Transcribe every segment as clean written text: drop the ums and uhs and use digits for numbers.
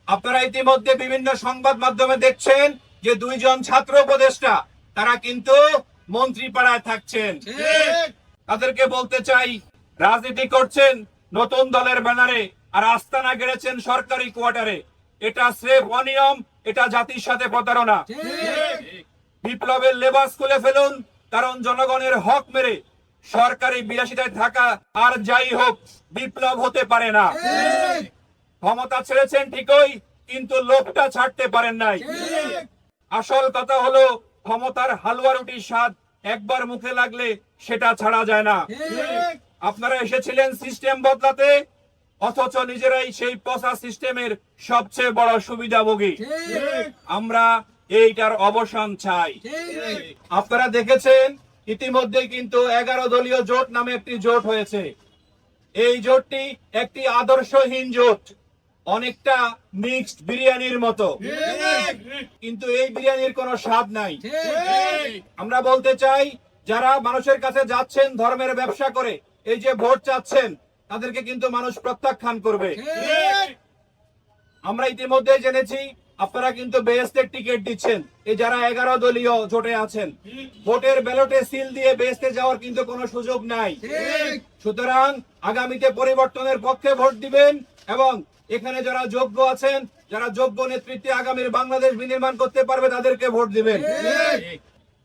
আপনারা ইতিমধ্যে বিভিন্ন সংবাদ মাধ্যমে দেখছেন যে দুইজন ছাত্র উপদেষ্টা তারা কিন্তু মন্ত্রীপাড়ায় থাকছেন। তাদেরকে বলতে চাই, রাজনীতি করছেন নতুন দলের ব্যানারে আর আস্তানা গেড়েছেন সরকারি কোয়ার্টারে। এটা স্রেফ অনিয়ম, এটা জাতির সাথে প্রতারণা। বিপ্লবের লেবাস খুলে ফেলুন, কারণ জনগণের হক মেরে সরকারি বিলাসিতায় থাকা আর যাই হোক বিপ্লব হতে পারে না। ক্ষমতা ছেড়েছেন ঠিকই, কিন্তু লোকটা ছাড়তে পারেন নাই। আসল কথা হলো ক্ষমতার হালুয়া রুটির স্বাদ একবার মুখে লাগলে সেটা ছাড়া যায় না। আপনারা এসেছিলেন সিস্টেম বদলাতে, অথচ নিজেরাই সেই পচা সিস্টেমের সবচেয়ে বড় সুবিধাভোগী। আমরা এইটার অবসান চাই। আপনারা দেখেছেন ইতিমধ্যে কিন্তু 11 দলীয় জোট নামে একটি জোট হয়েছে। এই জোটটি একটি আদর্শহীন জোট, অনেকটা মিক্সড বিরিয়ানির মতো, কিন্তু এই বিরিয়ানির কোনো স্বাদ নাই। আমরা বলতে চাই, যারা মানুষের কাছে যাচ্ছেন ধর্মের ব্যবসা করে এই যে ভোট চাচ্ছেন, তাদেরকে কিন্তু মানুষ প্রত্যাখ্যান করবে। আমরা ইতিমধ্যে জেনেছি আপনারা কিন্তু বেহেশতের টিকিট দিচ্ছেন এই যারা 11 দলীয় জোটে আছেন। ভোটের ব্যালটে সিল দিয়ে বেহেশতে যাওয়ার কিন্তু কোনো সুযোগ নাই। সুতরাং আগামীতে পরিবর্তনের পক্ষে ভোট দিবেন এবং এখানে যারা যোগ্য আছেন, যারা যোগ্য নেতৃত্বে আগামীর বাংলাদেশ বিনির্মাণ করতে পারবে তাদেরকে ভোট দিবেন।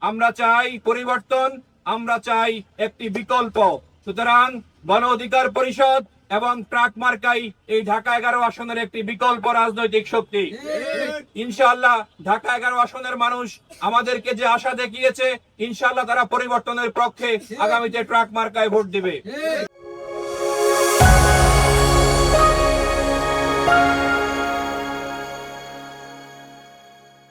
আমরা চাই পরিবর্তন, আমরা চাই একটি বিকল্প। সুতরাং গণ অধিকার পরিষদ এবং ট্রাক মার্কাই এই ঢাকা 11 আসনের একটি বিকল্প রাজনৈতিক শক্তি। ইনশাআল্লাহ ঢাকা 11 আসনের মানুষ আমাদেরকে যে আশা দেখিয়েছে, ইনশাআল্লাহ তারা পরিবর্তনের পক্ষে আগামীতে ট্রাক মার্কায় ভোট দিবে।